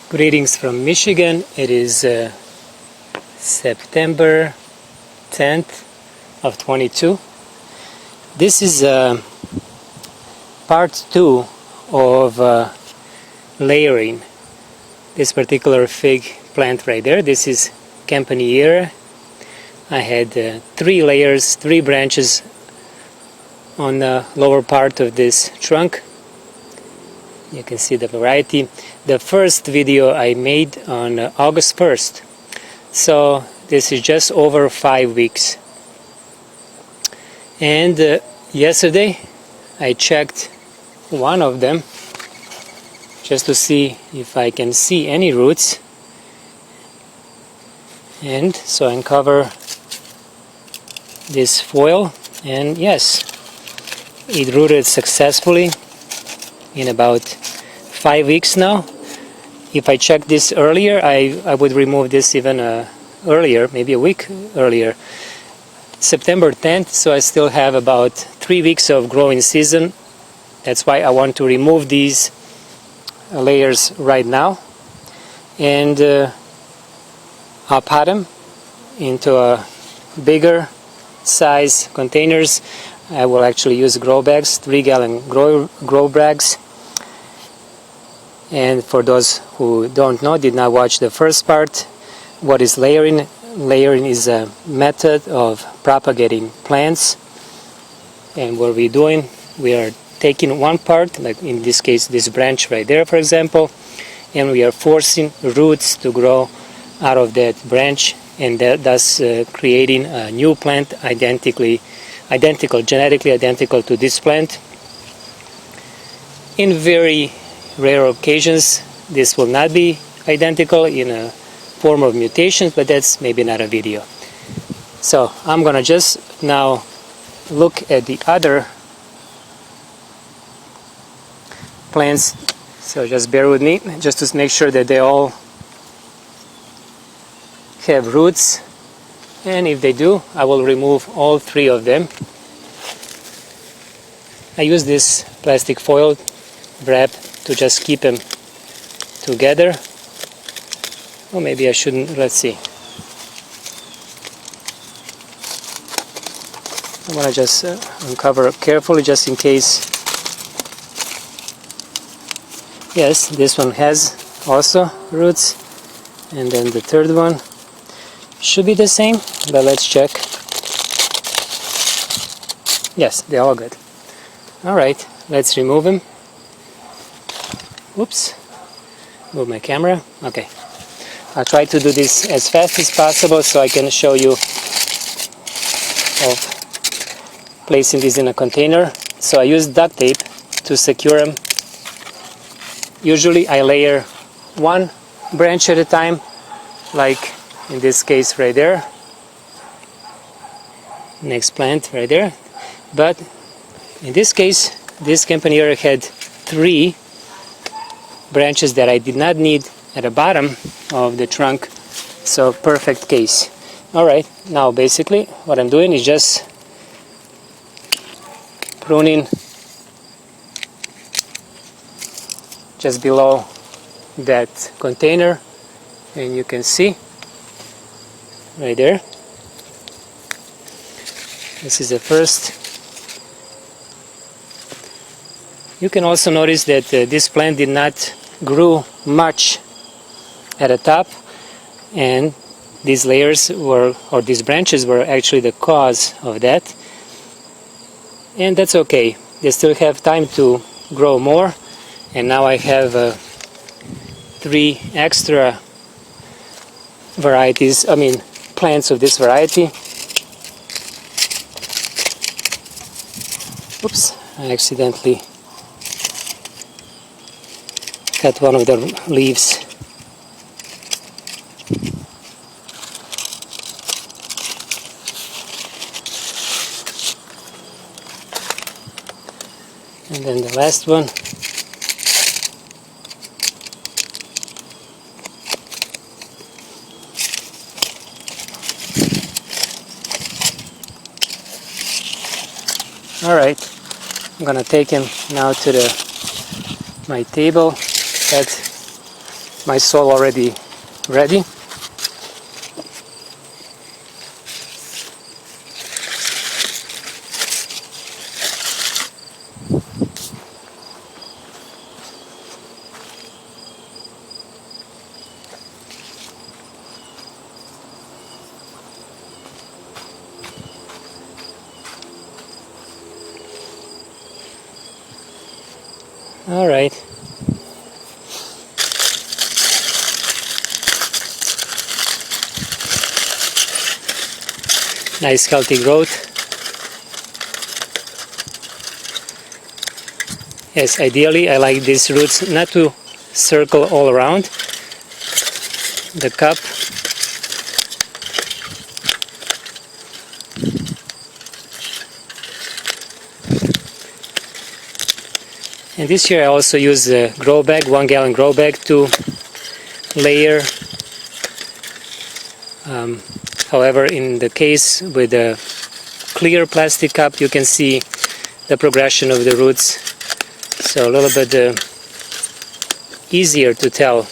Greetings from Michigan. It is September 10th of 22. This is part 2 of layering this particular fig plant right there. This is Campaniere. I had 3 layers, 3 branches on the lower part of this trunk. You can see the variety. The first video I made on August 1st. So this is just over 5 weeks. And yesterday I checked one of them just to see if I can see any roots. And so I uncover this foil, and yes, it rooted successfully in about 5 weeks now. If I checked this earlier, I would remove this even earlier, maybe a week earlier. September 10th, so I still have about 3 weeks of growing season. That's why I want to remove these layers right now. And I'll pot them into a bigger size containers. I will actually use grow bags, 3-gallon grow bags. And for those who don't know, did not watch the first part, what is layering? Layering is a method of propagating plants. And what we're doing, we are taking one part, like in this case this branch right there for example, and we are forcing roots to grow out of that branch, and thus creating a new plant genetically identical to this plant. In very rare occasions this will not be identical in a form of mutations, but that's maybe not a video. So I'm gonna just now look at the other plants, so just bear with me just to make sure that they all have roots, and if they do, I will remove all 3 of them. I use this plastic foil wrap to just keep them together. Or maybe I shouldn't, let's see. I want to just uncover carefully just in case. Yes, this one has also roots, and then the third one should be the same, but let's check. Yes, they're all good. Alright, let's remove them. Oops, move my camera. Okay, I'll try to do this as fast as possible so I can show you of placing these in a container. So I use duct tape to secure them. Usually I layer 1 branch at a time, like in this case right there. Next plant right there. But in this case, this Campaniere had 3 branches that I did not need at the bottom of the trunk, so perfect case. Alright, now basically what I'm doing is just pruning just below that container, and you can see right there, this is the first. You can also notice that this plant did not grow much at the top, and these layers were, or these branches were actually the cause of that. And that's okay, they still have time to grow more. And now I have 3 extra varieties, plants of this variety. Oops, I accidentally cut one of the leaves. And then the last one. Alright, I'm gonna take him now to my table, set my soil already ready. All right. Nice healthy growth. Yes, ideally I like these roots not to circle all around the cup. And this year I also use a grow bag, 1 gallon grow bag, to layer. However, in the case with a clear plastic cup, you can see the progression of the roots, so a little bit easier to tell.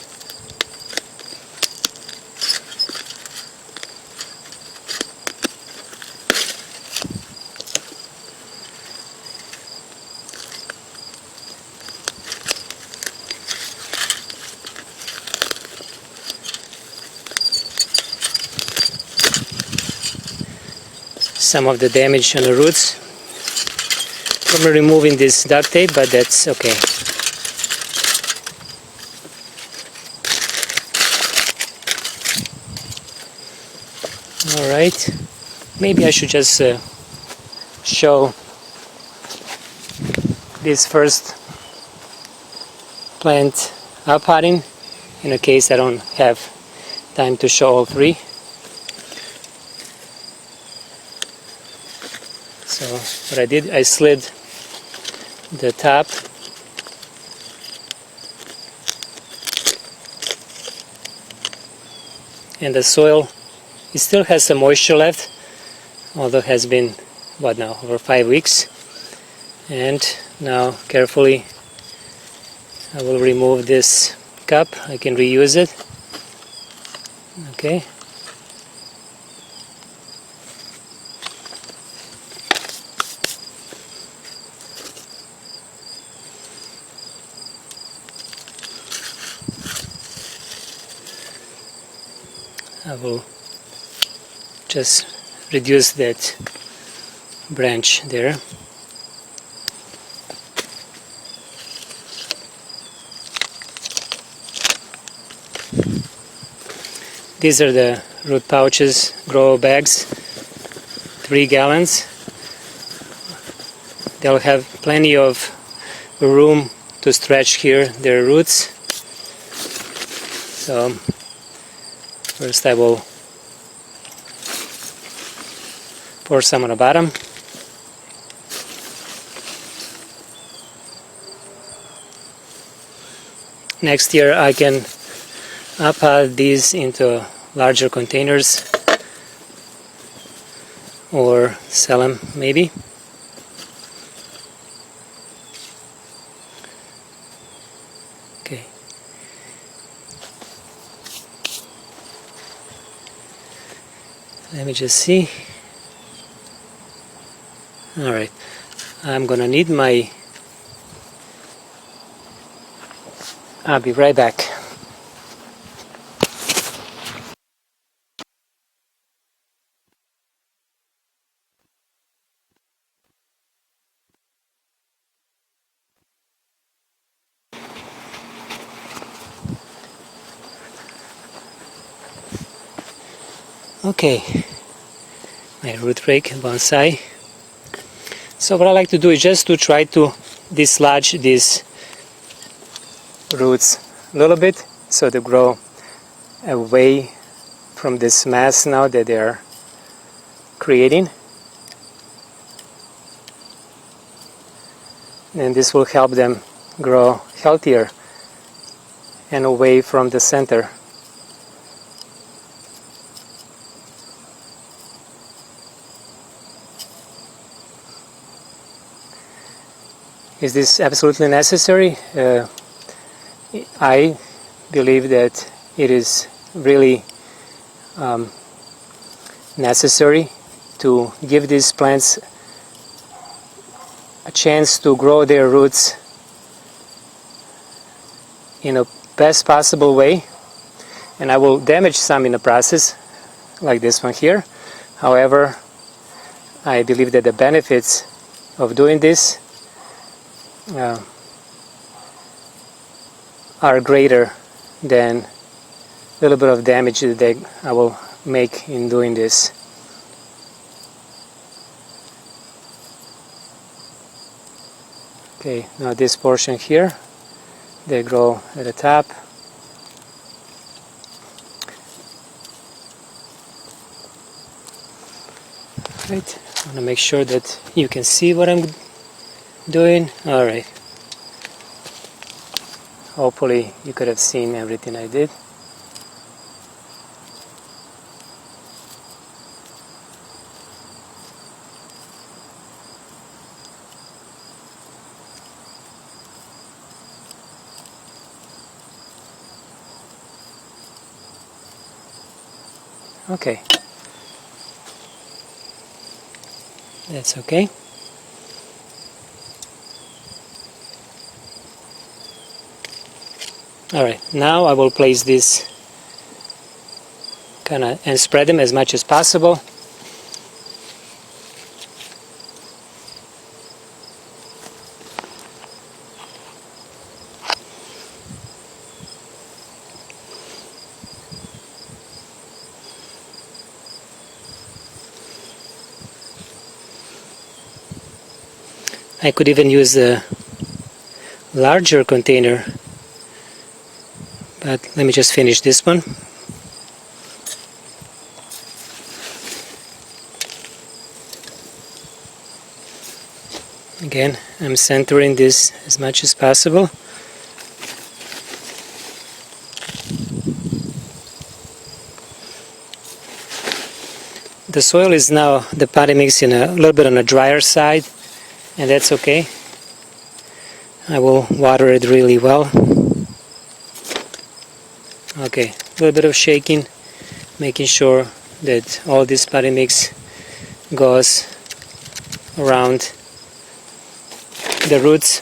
Some of the damage on the roots from removing this duct tape, but that's okay. Alright, maybe I should just show this first plant potting in a case I don't have time to show all three. So what I did, I slid the top and the soil, it still has some moisture left, although it has been, what now, over 5 weeks. And now carefully I will remove this cup. I can reuse it. Okay. I will just reduce that branch there. These are the root pouches, grow bags, 3 gallons. They'll have plenty of room to stretch here their roots. So first I will pour some on the bottom. Next year I can pot these into larger containers or sell them maybe. Okay. Let me just see. Alright, I'm gonna need my... I'll be right back. Okay, my root rake bonsai. So what I like to do is just to try to dislodge these roots a little bit so they grow away from this mass now that they are creating. And this will help them grow healthier and away from the center. Is this absolutely necessary? I believe that it is really necessary to give these plants a chance to grow their roots in a best possible way, and I will damage some in the process, like this one here. However, I believe that the benefits of doing this are greater than a little bit of damage that I will make in doing this. Okay, now this portion here, they grow at the top. Right, I want to make sure that you can see what I'm doing. Alright. Hopefully you could have seen everything I did. Okay. That's okay. Alright, now I will place this and spread them as much as possible. I could even use a larger container, but let me just finish this one. Again, I'm centering this as much as possible. The soil is now, the potting mix, in a little bit on the drier side, and that's okay. I will water it really well. Okay, a little bit of shaking, making sure that all this potting mix goes around the roots.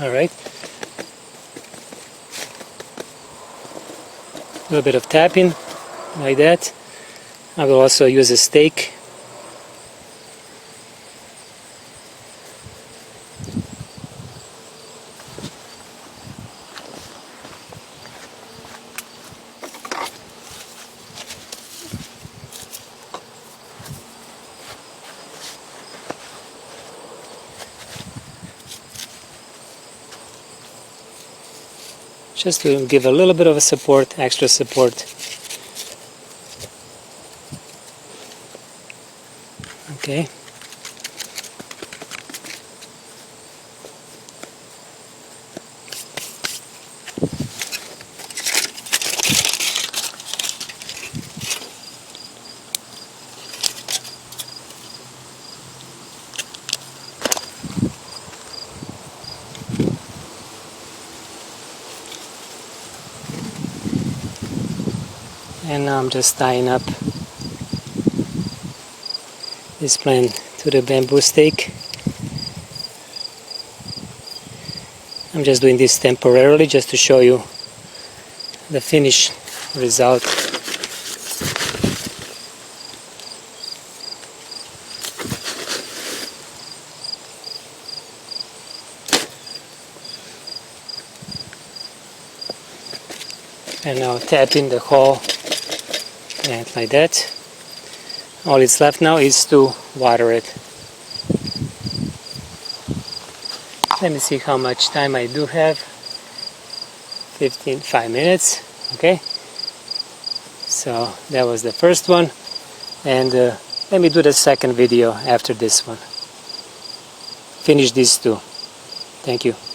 Alright. A little bit of tapping, like that. I will also use a stake. Just to give a little bit of a support, extra support. Okay. And now I'm just tying up this plant to the bamboo stake. I'm just doing this temporarily just to show you the finished result. And now tapping the whole plant like that. All it's left now is to water it. Let me see how much time I do have. 5 minutes. Okay. So that was the first one. and let me do the second video after this one. Finish these two. Thank you.